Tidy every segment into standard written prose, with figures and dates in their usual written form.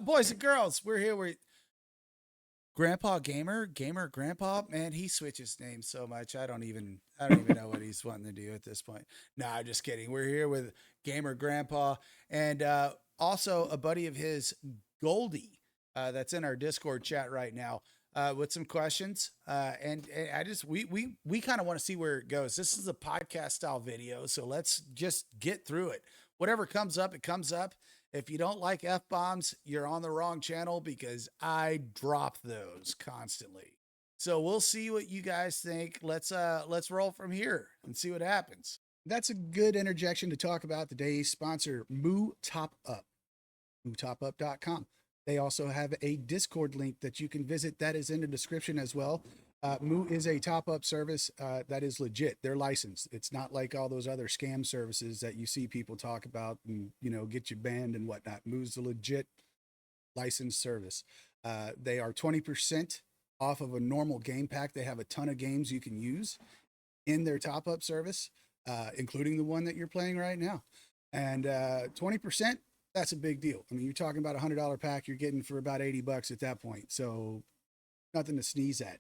boys and girls, we're here. We're Grandpa Gamer Grandpa. Man, he switches names so much. I don't even know what he's wanting to do at this point. Nah, I'm just kidding. We're here with Gamer Grandpa and also a buddy of his, Goldie, that's in our Discord chat right now. With some questions, and I just we kind of want to see where it goes. This is a podcast style video, so let's just get through it. Whatever comes up, it comes up. If you don't like F bombs, you're on the wrong channel because I drop those constantly. So we'll see what you guys think. Let's roll from here and see what happens. That's a good interjection to talk about today's sponsor, Moo-topup, moo-topup.com. They also have a Discord link that you can visit. That is in the description as well. Moo is a top-up service that is legit. They're licensed. It's not like all those other scam services that you see people talk about and, get you banned and whatnot. Moo's a legit licensed service. They are 20% off of a normal game pack. They have a ton of games you can use in their top-up service, including the one that you're playing right now. And 20%, that's a big deal. I mean, you're talking about $100 pack you're getting for about $80 at that point. So nothing to sneeze at.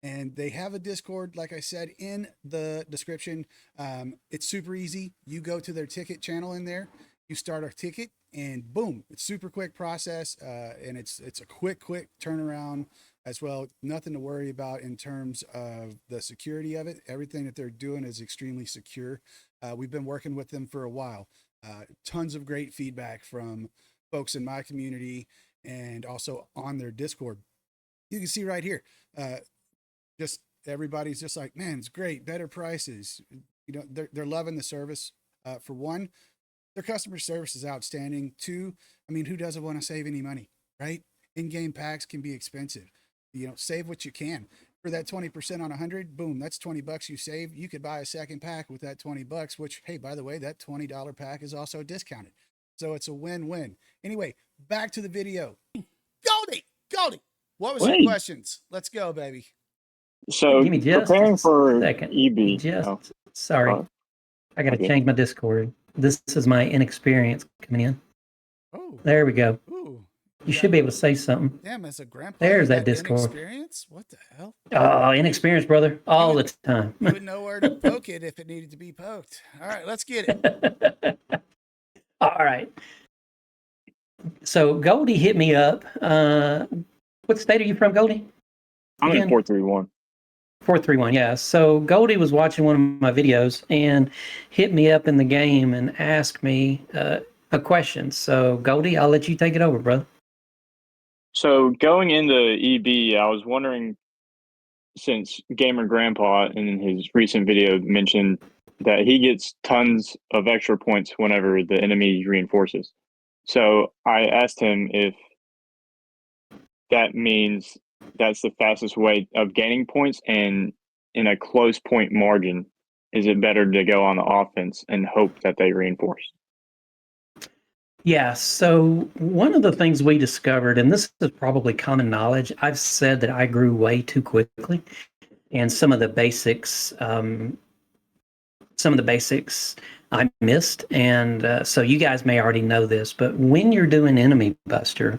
And they have a Discord, like I said, in the description. It's super easy. You go to their ticket channel in there, you start a ticket, and boom, it's super quick process. And it's a quick turnaround as well. Nothing to worry about in terms of the security of it. Everything that they're doing is extremely secure. We've been working with them for a while. Tons of great feedback from folks in my community and also on their Discord. You can see right here, just everybody's just like, man, it's great, better prices. They're loving the service. For one, their customer service is outstanding. Two, I mean, who doesn't want to save any money, right? In-game packs can be expensive. Save what you can. For that 20% on 100, boom, that's $20 you save. You could buy a second pack with that $20, which, hey, by the way, that $20 pack is also discounted. So it's a win-win. Anyway, back to the video. Goldie, what was your questions? Let's go, baby. So give me just preparing for second. EB. Sorry. I got to change my Discord. This is my inexperience coming in. Oh, there we go. Ooh. You should be able to say something. Damn, as a grandpa, there's that Discord. Inexperience? What the hell? Oh, inexperienced, brother. All the time. You would know where to poke it if it needed to be poked. All right, let's get it. All right. So Goldie hit me up. What state are you from, Goldie? I'm in 431. 431, yeah. So Goldie was watching one of my videos and hit me up in the game and asked me a question. So Goldie, I'll let you take it over, brother. So going into EB, I was wondering, since Gamer Grandpa in his recent video mentioned that he gets tons of extra points whenever the enemy reinforces. So I asked him if that means that's the fastest way of gaining points, and in a close point margin, is it better to go on the offense and hope that they reinforce? Yeah, so one of the things we discovered, and this is probably common knowledge, I've said that I grew way too quickly, and some of the basics I missed, and so you guys may already know this, but when you're doing Enemy Buster,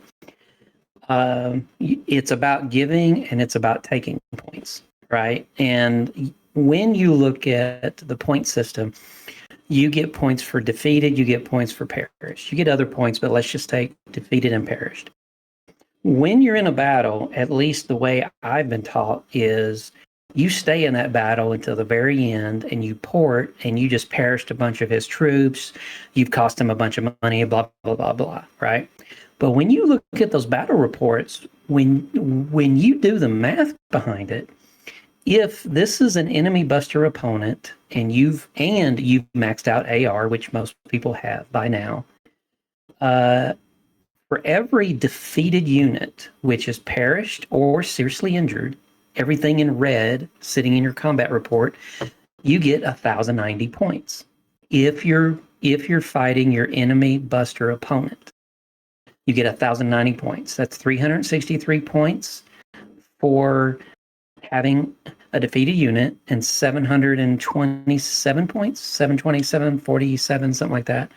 it's about giving and it's about taking points, right? And when you look at the point system, you get points for defeated, you get points for perished. You get other points, but let's just take defeated and perished. When you're in a battle, at least the way I've been taught is you stay in that battle until the very end and you port and you just perished a bunch of his troops. You've cost him a bunch of money, blah, blah, blah, blah, right? But when you look at those battle reports, when you do the math behind it, if this is an enemy buster opponent and you've maxed out AR, which most people have by now, for every defeated unit which is perished or seriously injured, everything in red sitting in your combat report, you get 1,090 points. If you're fighting your enemy buster opponent, you get 1,090 points. That's 363 points for having a defeated unit and 727 points, 727, 47, something like that,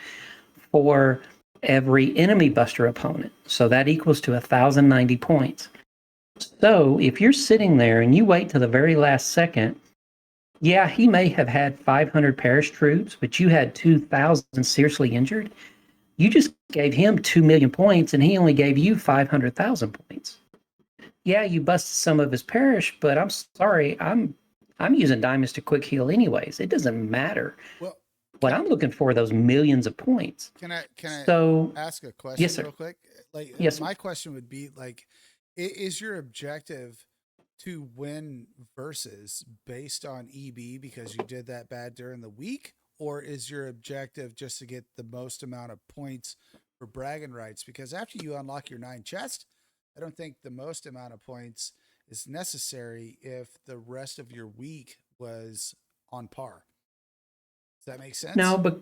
for every enemy buster opponent. So that equals to 1,090 points. So if you're sitting there and you wait to the very last second, yeah, he may have had 500 Parish troops, but you had 2,000 seriously injured. You just gave him 2 million points and he only gave you 500,000 points. Yeah, you busted some of his Parish, but I'm sorry, I'm using diamonds to quick heal anyways. It doesn't matter. Well, What I'm looking for are those millions of points. Can I So, ask a question yes, sir. real quick? Like, Yes, my question would be like, is your objective to win versus based on EB because you did that bad during the week, or is your objective just to get the most amount of points for bragging rights? Because after you unlock your 9 chests, I don't think the most amount of points is necessary if the rest of your week was on par. Does that make sense? no, but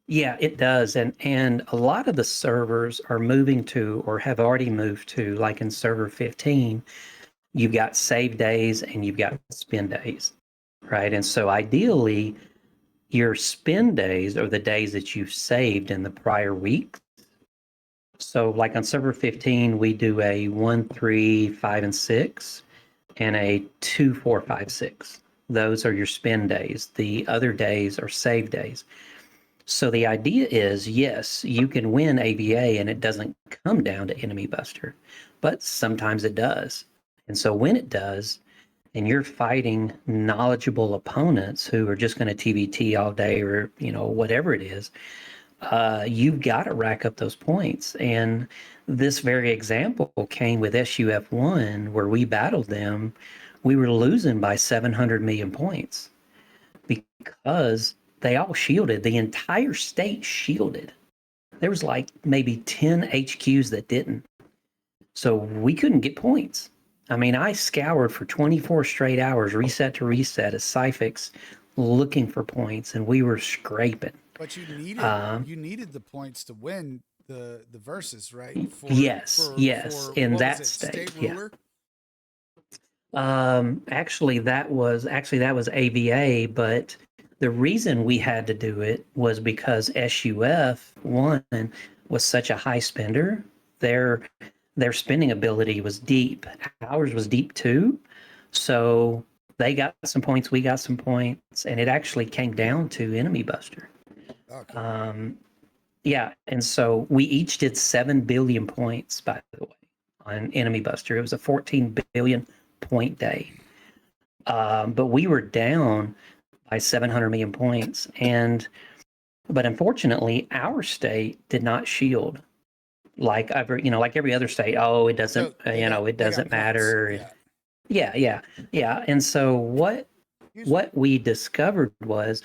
yeah, it does. And a lot of the servers are moving to or have already moved to, like in server 15, you've got save days and you've got spin days, right? And so ideally, your spin days are the days that you've saved in the prior week. So, like on server 15, we do a 1, 3, 5, and 6, and a 2, 4, 5, 6. Those are your spin days. The other days are save days. So the idea is, yes, you can win AVA and it doesn't come down to enemy buster, but sometimes it does. And so when it does, and you're fighting knowledgeable opponents who are just going to TVT all day or, whatever it is, you've got to rack up those points. And this very example came with SUF1 where we battled them. We were losing by 700 million points because they all shielded. The entire state shielded. There was like maybe 10 HQs that didn't. So we couldn't get points. I mean, I scoured for 24 straight hours, reset to reset as Cyfix, looking for points, and we were scraping. But you needed the points to win the versus, right? Yes. In that state ruler? Actually that was AVA, but the reason we had to do it was because SUF 1 was such a high spender. Their spending ability was deep. Ours was deep too. So they got some points, we got some points, and it actually came down to enemy buster. Okay. Yeah, and so we each did 7 billion points, by the way, on enemy buster. It was a 14 billion point day. But we were down by 700 million points, but unfortunately our state did not shield like every other state. Oh, it doesn't, it doesn't matter. Yeah. And so what we discovered was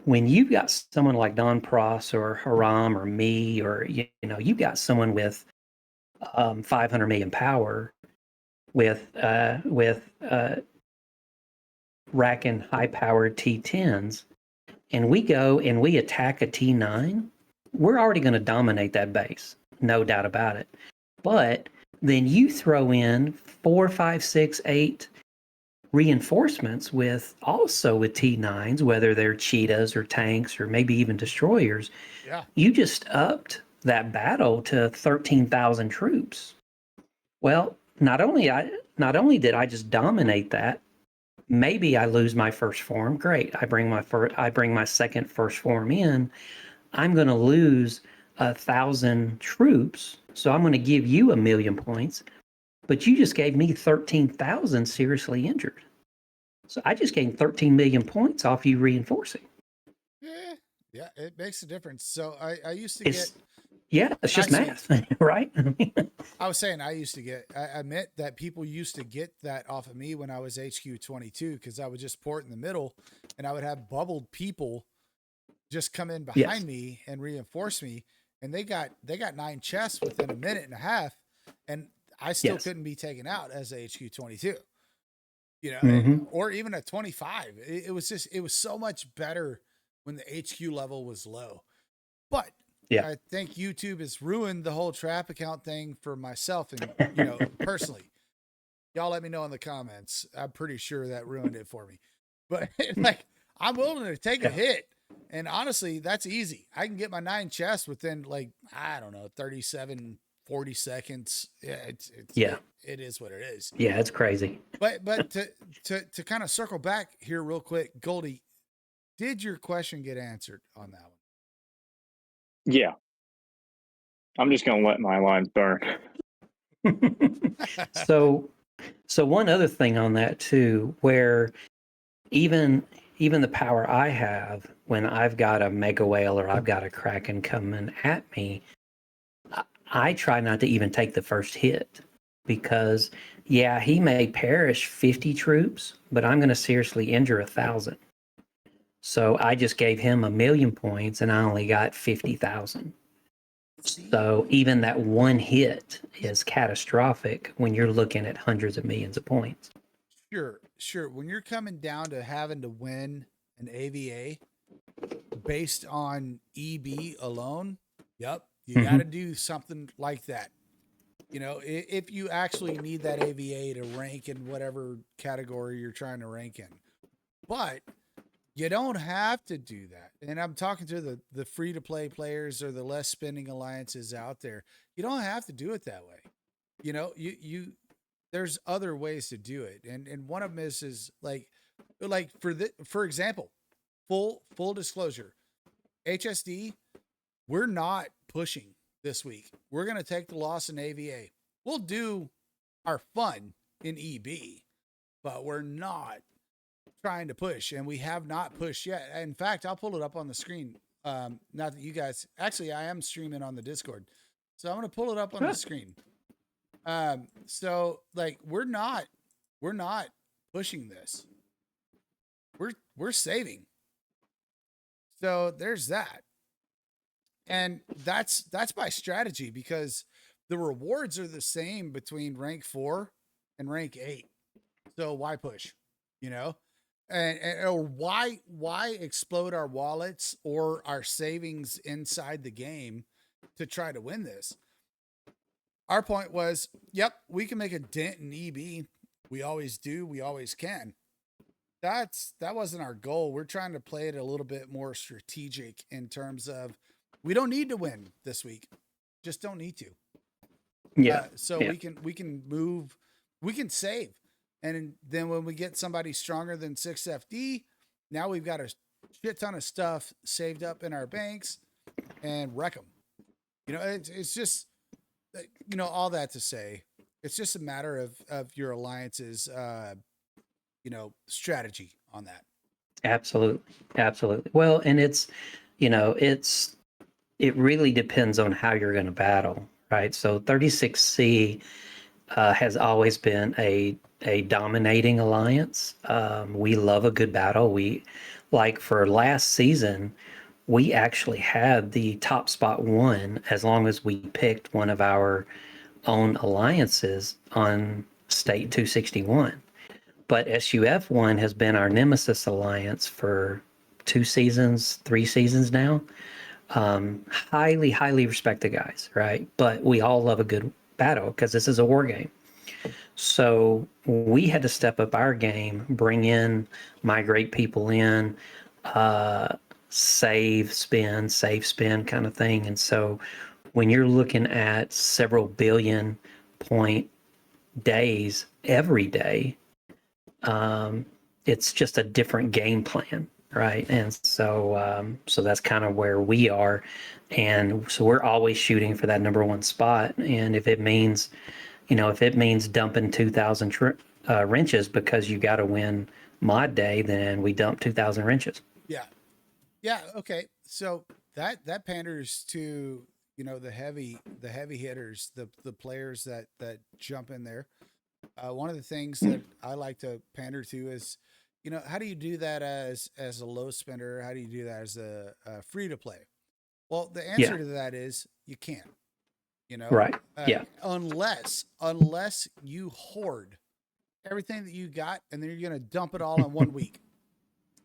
when you've got someone like Don Pross or Haram or me, or you've got someone with 500 million power with racking high-powered T10s, and we go and we attack a T9, we're already going to dominate that base, no doubt about it. But then you throw in 4, 5, 6, 8 reinforcements with T9s, whether they're cheetahs or tanks or maybe even destroyers. Yeah. You just upped that battle to 13,000 troops. Well, not only did I just dominate that, maybe I lose my first form. Great. I bring my second first form in. I'm going to lose 1,000 troops. So I'm going to give you 1 million points, but you just gave me 13,000 seriously injured. So I just gained 13 million points off you reinforcing. Yeah, it makes a difference. So I used to get. Yeah, it's just math, right? I was saying I admit that people used to get that off of me when I was HQ 22 because I would just port in the middle and I would have bubbled people just come in behind me and reinforce me. And they got 9 chests within a minute and a half, and I still couldn't be taken out as a HQ 22. Or even a 25. It was so much better when the HQ level was low. But I think YouTube has ruined the whole trap account thing for myself and personally. Y'all let me know in the comments. I'm pretty sure that ruined it for me. But like I'm willing to take a hit And honestly, that's easy. I can get my 9 chests within like, I don't know, 37, 40 seconds. Yeah, Yeah. it is what it is. Yeah, it's crazy. But to kind of circle back here real quick, Goldie, did your question get answered on that one? Yeah. I'm just gonna let my lines burn. So one other thing on that too, where even the power I have when I've got a mega whale or I've got a kraken coming at me, I try not to even take the first hit, because yeah, he may perish 50 troops, but I'm going to seriously injure 1,000. So I just gave him 1,000,000 points and I only got 50,000. So even that one hit is catastrophic when you're looking at hundreds of millions of points. Sure. When you're coming down to having to win an AVA based on EB alone, yep, you got to do something like that. You know, if you actually need that AVA to rank in whatever category you're trying to rank in. But you don't have to do that. And I'm talking to the free to play players or the less spending alliances out there. You don't have to do it that way. You know, you there's other ways to do it. And one of them is like for example, full disclosure, HSD, we're not pushing this week. We're going to take the loss in AVA. We'll do our fun in EB, but we're not trying to push, and we have not pushed yet. In fact, I'll pull it up on the screen. Not that you guys, actually, I am streaming on the Discord, so I'm going to pull it up on the screen. So like we're not pushing this. We're saving. So there's that. And that's my strategy, because the rewards are the same between rank 4 and rank 8. So why push? You know? And or why explode our wallets or our savings inside the game to try to win this? Our point was, yep, we can make a dent in EB. We always do. We always can. That wasn't our goal. We're trying to play it a little bit more strategic in terms of we don't need to win this week. Just don't need to. Yeah. So we can move, we can save. And then when we get somebody stronger than 6FD, now we've got a shit ton of stuff saved up in our banks and wreck them. You know, it's just, you know, all that to say, it's just a matter of your alliance's, you know, strategy on that. Absolutely. Well, and it's, you know, it really depends on how you're going to battle, right? So 36C has always been a dominating alliance. We love a good battle. We, like for last season, we actually had the top spot won as long as we picked one of our own alliances on State 261. But SUF1 has been our nemesis alliance for 2 seasons, 3 seasons now. Highly respect the guys, right? But we all love a good battle because this is a war game. So we had to step up our game, bring in, migrate people in, save, spend kind of thing. And so when you're looking at several billion point days every day, it's just a different game plan, right? And so so that's kind of where we are. And so we're always shooting for that number 1 spot. And if it means, you know, if it means dumping 2,000 wrenches because you got to win mod day, then we dump 2,000 wrenches. Yeah. Okay. So that panders to, you know, the heavy hitters, the players that jump in there. One of the things that I like to pander to is, you know, how do you do that as a low spender? How do you do that as a free to play? Well, the answer to that is you can't. You know, right? Unless you hoard everything that you got, and then you're going to dump it all in 1 week.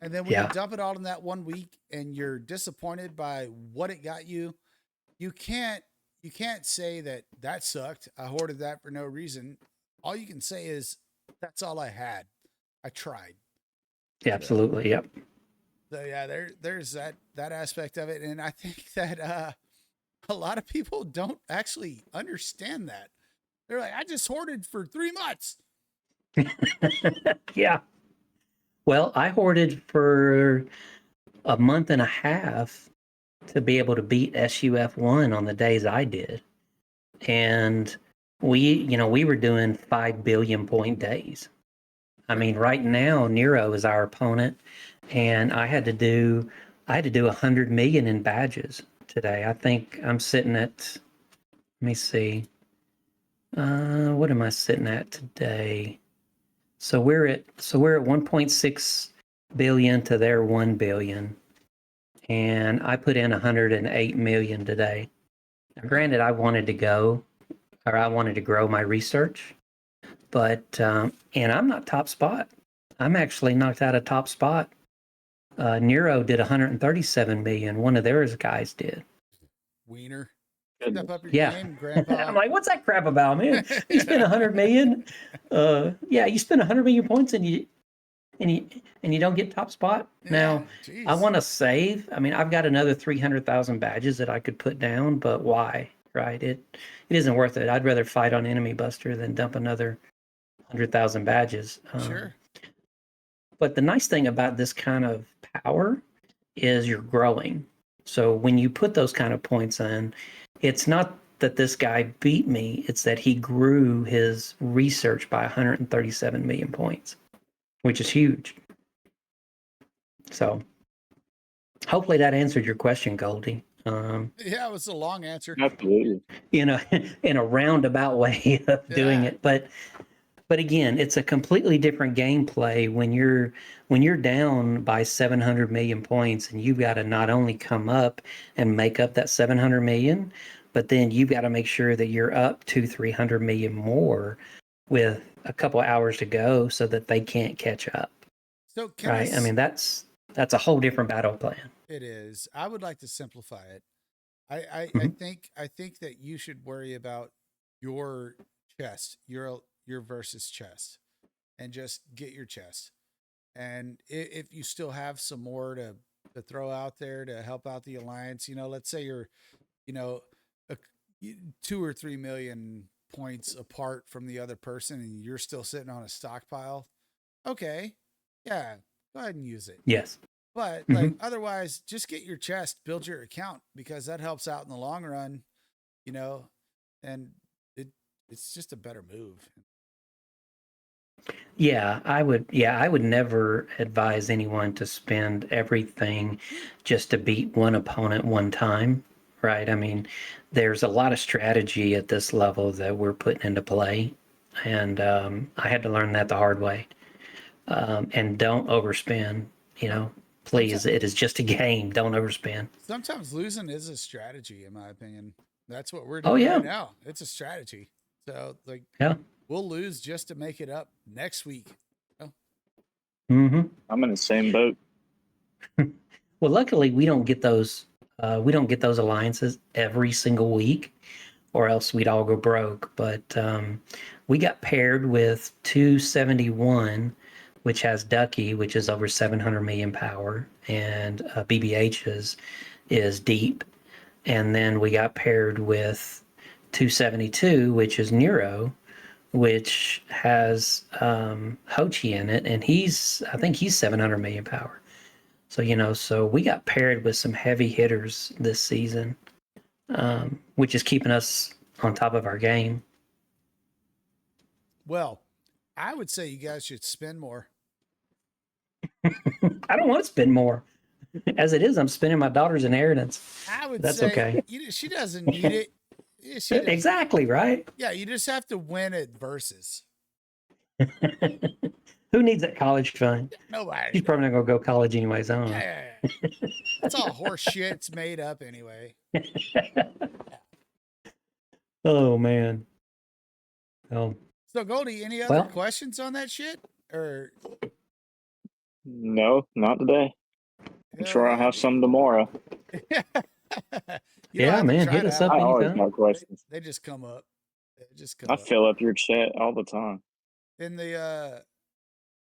And then when you dump it all in that 1 week, and you're disappointed by what it got you, you can't say that sucked. I hoarded that for no reason. All you can say is that's all I had. I tried. Absolutely. Yep. So yeah, there's that aspect of it, and I think that a lot of people don't actually understand that. They're like, I just hoarded for 3 months. Yeah. Well, I hoarded for a month and a half to be able to beat SUF1 on the days I did. And we were doing 5 billion point days. I mean, right now Nero is our opponent, and I had to do 100 million in badges today. I think I'm sitting at, let me see. What am I sitting at today? So we're at 1.6 billion to their 1 billion. And I put in 108 million today. Now, granted, I wanted to grow my research, but and I'm not top spot. I'm actually knocked out of top spot. Nero did 137 million. One of theirs guys did. Wiener, Goodness. step up your Yeah. game, Grandpa. I'm like, what's that crap about, man? You spend 100 million. Yeah, you spend 100 million points and you don't get top spot. Now, geez. I want to save. I mean, I've got another 300,000 badges that I could put down, but why? Right? It isn't worth it. I'd rather fight on Enemy Buster than dump another 100,000 badges. Sure. But the nice thing about this kind of power is you're growing. So when you put those kind of points in, it's not that this guy beat me, it's that he grew his research by 137 million points, which is huge. So hopefully that answered your question, Goldie. Yeah, it was a long answer. Absolutely. In a roundabout way of doing it. But again, it's a completely different gameplay when you're down by 700 million points, and you've got to not only come up and make up that 700 million, but then you've got to make sure that you're up 200-300 million more with a couple hours to go so that they can't catch up. So right? I mean, that's a whole different battle plan. It is. I would like to simplify it. I think that you should worry about your chest, your versus chest, and just get your chest. And if you still have some more to throw out there to help out the alliance, let's say you're, a, 2 or 3 million points apart from the other person, and you're still sitting on a stockpile. Okay, yeah, go ahead and use it. Yes. But like otherwise, just get your chest, build your account, because that helps out in the long run, and it's just a better move. Yeah, I would never advise anyone to spend everything just to beat one opponent one time, right? I mean, there's a lot of strategy at this level that we're putting into play, and I had to learn that the hard way. And don't overspend, please. It is just a game. Don't overspend. Sometimes losing is a strategy, in my opinion. That's what we're doing right now. It's a strategy. So, we'll lose just to make it up next week. Oh. I'm in the same boat. Well, luckily, we don't get those. We don't get those alliances every single week, or else we'd all go broke. But we got paired with 271. Which has Ducky, which is over 700 million power, and BBH is deep. And then we got paired with 272, which is Nero, which has Hochi in it, and I think he's 700 million power. So, so we got paired with some heavy hitters this season, which is keeping us on top of our game. Well, I would say you guys should spend more. I don't want to spend more. As it is, I'm spending my daughter's inheritance. I would That's say okay. She doesn't need it. Exactly, right? Yeah, you just have to win at versus. Who needs that college fund? Nobody. She's probably not going to go college anyways. I don't know. Yeah. That's all horse shit. It's made up anyway. Oh, man. Oh. So, Goldie, any other questions on that shit? Or no, not today. I'm sure I'll have some tomorrow. Yeah, man, hit us up I always anytime. have questions. They just come up. I fill up your chat all the time. In the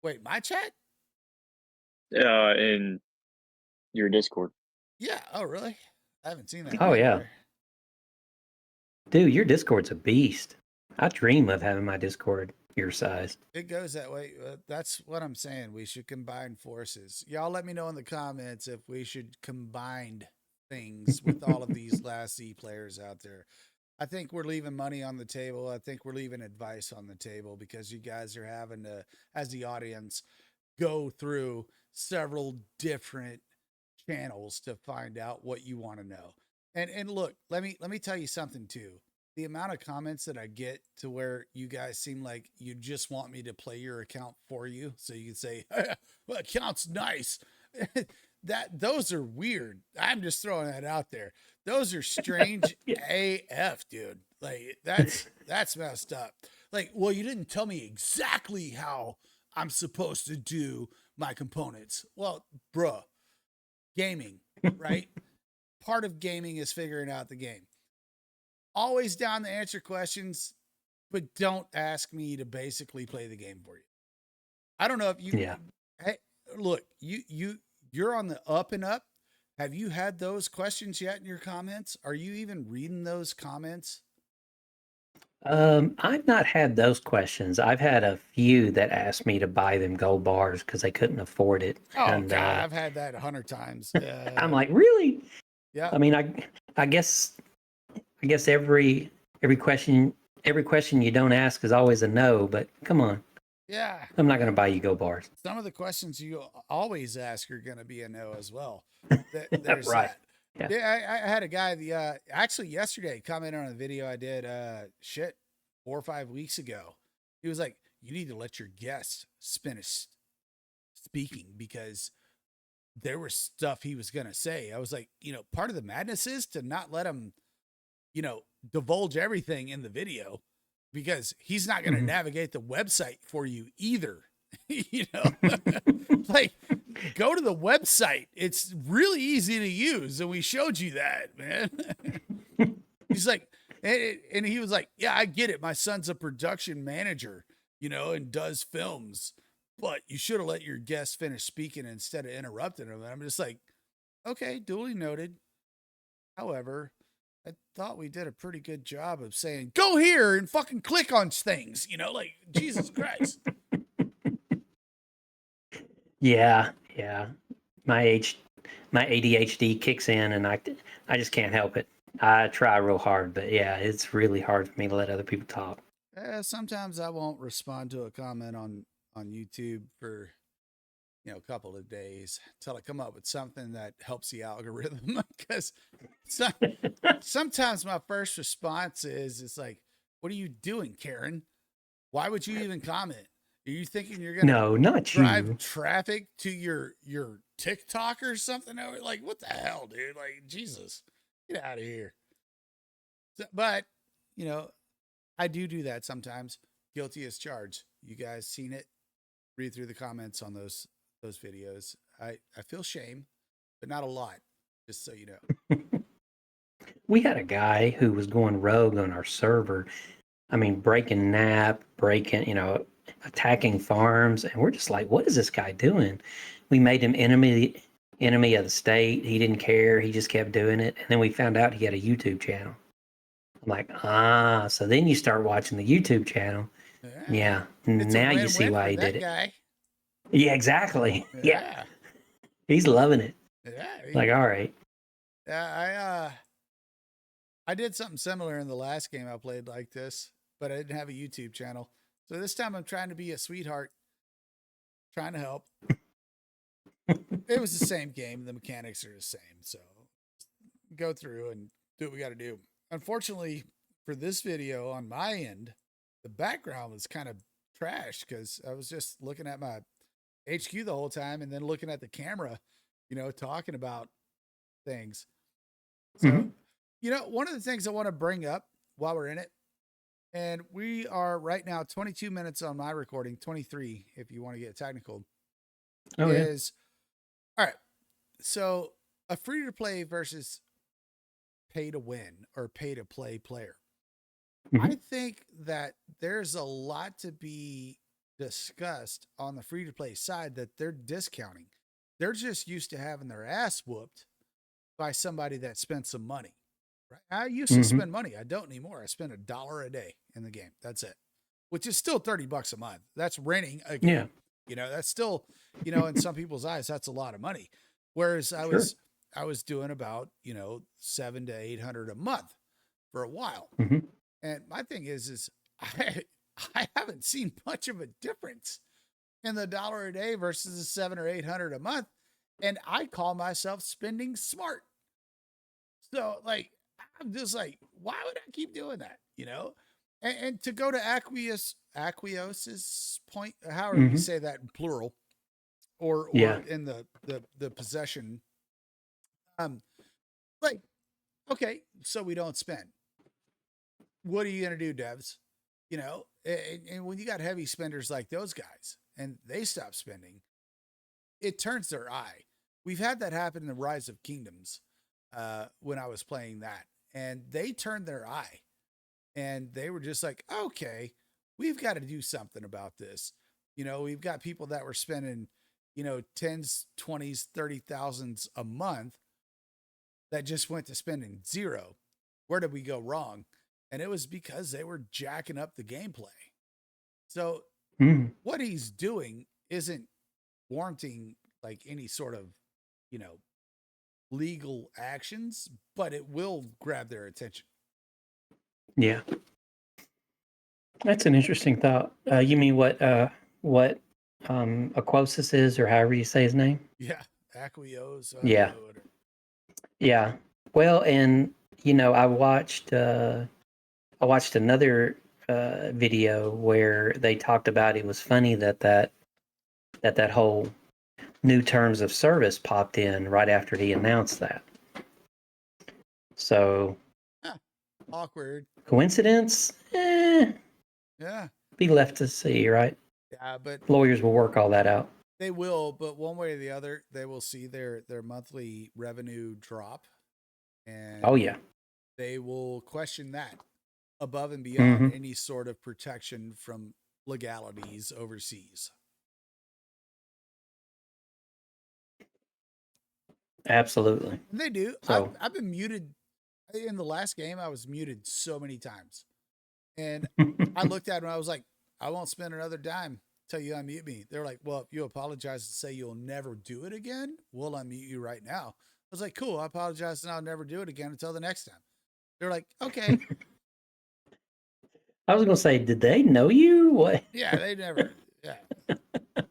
wait, my chat? In your Discord. Yeah. Oh, really? I haven't seen that. Oh, on yeah. there. Dude, your Discord's a beast. I dream of having my Discord your size. It goes that way. That's what I'm saying. We should combine forces. Y'all let me know in the comments if we should combine things with all of these Last Z players out there. I think we're leaving money on the table. I think we're leaving advice on the table because you guys are having to, as the audience, go through several different channels to find out what you want to know. And look, let me tell you something too. The amount of comments that I get to where you guys seem like you just want me to play your account for you, so you can say, "Well, account's nice." That those are weird. I'm just throwing that out there. Those are strange AF, dude. Like that's messed up. Like, well, you didn't tell me exactly how I'm supposed to do my components. Well, bruh, gaming, right? Part of gaming is figuring out the game. Always down to answer questions, but don't ask me to basically play the game for you. I don't know if you Yeah. Hey, look, you're on the up and up. Have you had those questions yet in your comments? Are you even reading those comments? I've not had those questions. I've had a few that asked me to buy them gold bars because they couldn't afford it. Oh And God, I've had that 100 times. I'm like, really? Yeah. I mean, I guess every question you don't ask is always a no, but come on. Yeah. I'm not going to buy you gold bars. Some of the questions you always ask are going to be a no as well. There's Right. that. Yeah. Yeah, I had a guy actually yesterday commented on a video I did 4 or 5 weeks ago. He was like, "You need to let your guests finish speaking because there was stuff he was going to say." I was like, part of the madness is to not let him, divulge everything in the video because he's not going to navigate the website for you either. Like, go to the website. It's really easy to use. And we showed you that, man. He's like, and he was like, "Yeah, I get it. My son's a production manager, and does films, but you should have let your guest finish speaking instead of interrupting him." And I'm just like, okay, duly noted. However, I thought we did a pretty good job of saying, "Go here and fucking click on things," like Jesus Christ. Yeah. My ADHD kicks in, and I just can't help it. I try real hard, but yeah, it's really hard for me to let other people talk. Sometimes I won't respond to a comment on YouTube for a couple of days until I come up with something that helps the algorithm. Because sometimes my first response is, "It's like, what are you doing, Karen? Why would you even comment? Are you thinking you're gonna No, not drive you. traffic to your TikTok or something?" Like, what the hell, dude? Like, Jesus, get out of here. But I do that sometimes. Guilty as charged. You guys seen it? Read through the comments on those videos. I feel shame, but not a lot. Just so you know. We had a guy who was going rogue on our server. I mean, breaking NAP, attacking farms, and we're just like, what is this guy doing? We made him enemy of the state. He didn't care. He just kept doing it. And then we found out he had a YouTube channel. I'm like, so then you start watching the YouTube channel. Yeah. It's Now a you see win-win why for he that did it. guy. Yeah, exactly. Yeah. He's loving it. Yeah. Like, all right. I did something similar in the last game I played like this, but I didn't have a YouTube channel. So this time I'm trying to be a sweetheart, trying to help. It was the same game. The mechanics are the same. So go through and do what we got to do. Unfortunately, for this video on my end, the background was kind of trash because I was just looking at my HQ the whole time and then looking at the camera, talking about things. So, one of the things I want to bring up while we're in it, and we are right now 22 minutes on my recording, 23 if you want to get technical, all right. So a free to play versus pay to win or pay to play player. I think that there's a lot to be discussed on the free to play side that they're discounting. they're just used to having their ass whooped by somebody that spent some money. Right? I used to spend money. I don't anymore. I spend $1 a day in the game. That's it, which is still $30 a month. That's renting a game. Yeah. That's still, in some people's eyes, that's a lot of money. Whereas I was doing about, 700 to 800 a month for a while. And my thing is I haven't seen much of a difference in the $1 a day versus the 700 or 800 a month. And I call myself spending smart. So like, I'm just like, why would I keep doing that? And to go to Aquosis's point, however you say that in plural, or in the possession, like, okay, so we don't spend. What are you gonna do, devs? And when you got heavy spenders like those guys, and they stop spending, it turns their eye. We've had that happen in the Rise of Kingdoms when I was playing that, and they turned their eye. And they were just like, okay, we've got to do something about this. We've got people that were spending, tens, 20s, 30,000s a month that just went to spending zero. Where did we go wrong? And it was because they were jacking up the gameplay. So what he's doing isn't warranting like any sort of, legal actions, but it will grab their attention. Yeah. That's an interesting thought. You mean what Aquosis is, or however you say his name? Yeah. Aquos. Yeah. Yeah. Well, and I watched another video where they talked about it was funny that whole new terms of service popped in right after he announced that. So awkward. Coincidence? Yeah. Be left to see, right? Yeah, but lawyers will work all that out. They will, but one way or the other, they will see their monthly revenue drop, and Oh yeah. they will question that above and beyond any sort of protection from legalities overseas. Absolutely. And they do. So, I've been muted in the last game. I was muted so many times, and I looked at it and I was like, I won't spend another dime till you unmute me. They're like, well, if you apologize and say you'll never do it again, we'll unmute you right now. I was like, cool. I apologize and I'll never do it again until the next time. They're like, okay. I was going to say, did they know you? What? Yeah, they never. Yeah.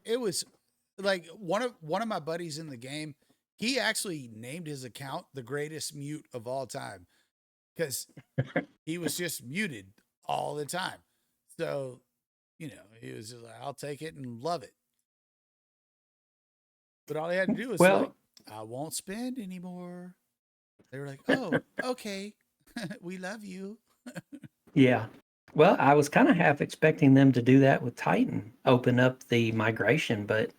It was like one of my buddies in the game, he actually named his account the greatest mute of all time because he was just muted all the time. So, he was just like, I'll take it and love it. But all he had to do was like, I won't spend anymore. They were like, oh, okay. We love you. Yeah. Well, I was kind of half expecting them to do that with Titan, open up the migration, but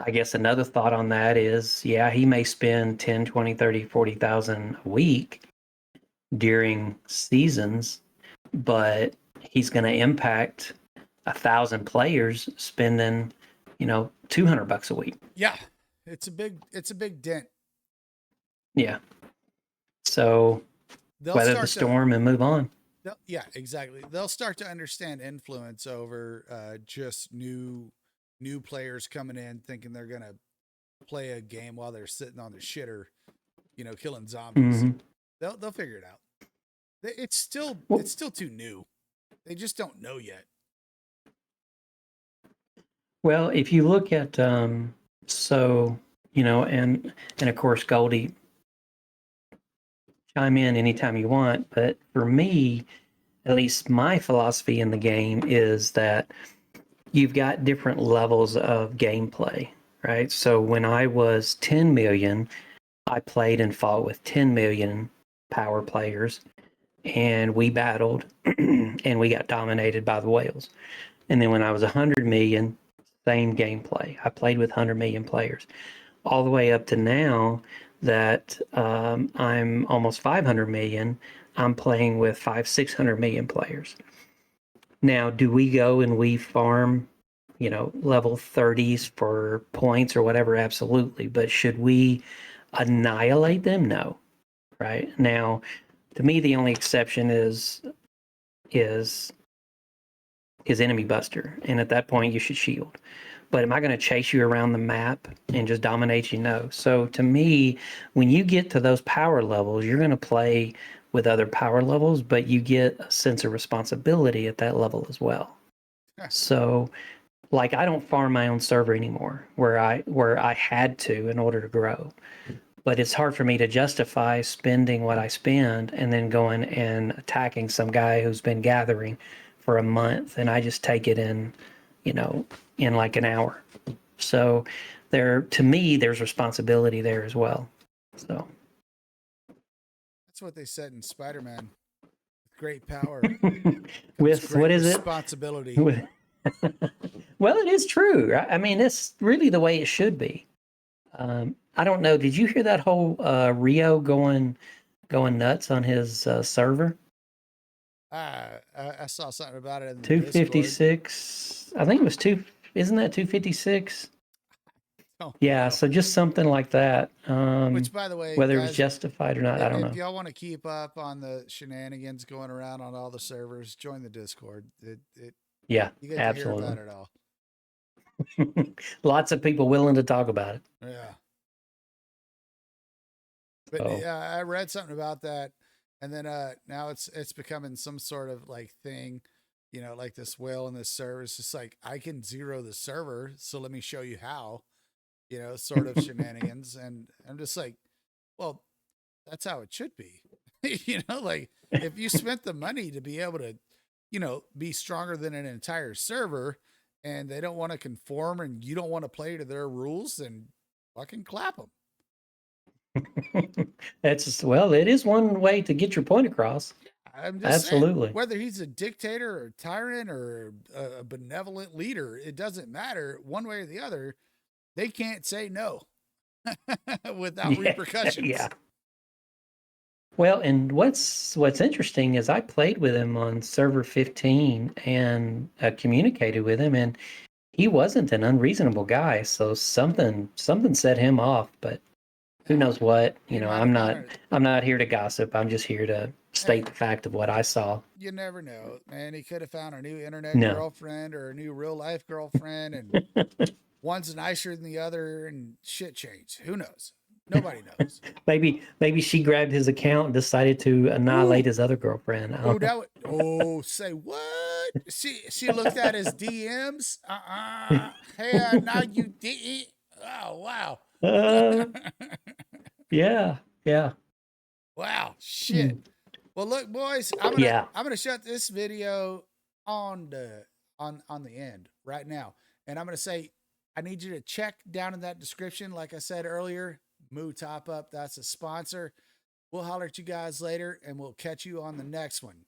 I guess another thought on that is, yeah, he may spend 10, 20, 30, 40,000 a week during seasons, but he's going to impact 1,000 players spending, $200 a week. Yeah. It's a big dent. Yeah. So weather the storm and move on. Yeah, exactly. They'll start to understand influence over just new players coming in thinking they're going to play a game while they're sitting on their shitter, killing zombies. They'll figure it out. It's still too new. They just don't know yet. Well, if you look at and of course, Goldie, chime in anytime you want, but for me, at least my philosophy in the game is that you've got different levels of gameplay, right? So when I was 10 million, I played and fought with 10 million power players, and we battled and we got dominated by the whales. And then when I was 100 million, same gameplay. I played with 100 million players, all the way up to now that I'm almost 500 million. I'm playing with 600 million players. Now, do we go and we farm level 30s for points or whatever, absolutely. But should we annihilate them? No. Right? Now, to me, the only exception is enemy buster, and at that point you should shield. But am I going to chase you around the map and just dominate you? No. So to me, when you get to those power levels, you're going to play with other power levels, but you get a sense of responsibility at that level as well. So, like, I don't farm my own server anymore, where I had to in order to grow. But it's hard for me to justify spending what I spend and then going and attacking some guy who's been gathering for a month, and I just take it in like an hour. So to me, there's responsibility there as well. So That's what they said in Spider-Man. Great power. with great what is responsibility. it? Well, it is true. I mean, it's really the way it should be. I don't know. Did you hear that whole Rio going nuts on his server? I saw something about it in the 256. I think it was two. Isn't that 256? Yeah. Know. So just something like that. Which, by the way, whether guys, it was justified or not, I don't know. If y'all want to keep up on the shenanigans going around on all the servers, join the Discord. Yeah, you get absolutely. to hear about it all. Lots of people willing to talk about it. Yeah. But I read something about that, and then now it's becoming some sort of like thing, like this whale in this server. It's just like, I can zero the server, so let me show you how, sort of shenanigans. And I'm just like, well, that's how it should be. Like, if you spent the money to be able to, be stronger than an entire server, and they don't want to conform and you don't want to play to their rules, then fucking clap them. It is one way to get your point across. I'm just absolutely saying, whether he's a dictator or a tyrant or a benevolent leader, it doesn't matter. One way or the other, they can't say no without repercussions. Yeah. Well, and what's interesting is I played with him on server 15 and communicated with him, and he wasn't an unreasonable guy. So something set him off, but who knows what? I'm not here to gossip. I'm just here to state the fact of what I saw. You never know, man. He could have found a new internet girlfriend or a new real life girlfriend, and one's nicer than the other, and shit changed. Who knows? Nobody knows. maybe she grabbed his account and decided to annihilate his other girlfriend. Say what? She looked at his DMs. Hey, now you didn't. Oh wow. Yeah. Wow, shit. Well, look, boys, I'm gonna shut this video on the end right now, and I'm gonna say, I need you to check down in that description, like I said earlier, Moo-topup. That's a sponsor. We'll holler at you guys later, and we'll catch you on the next one.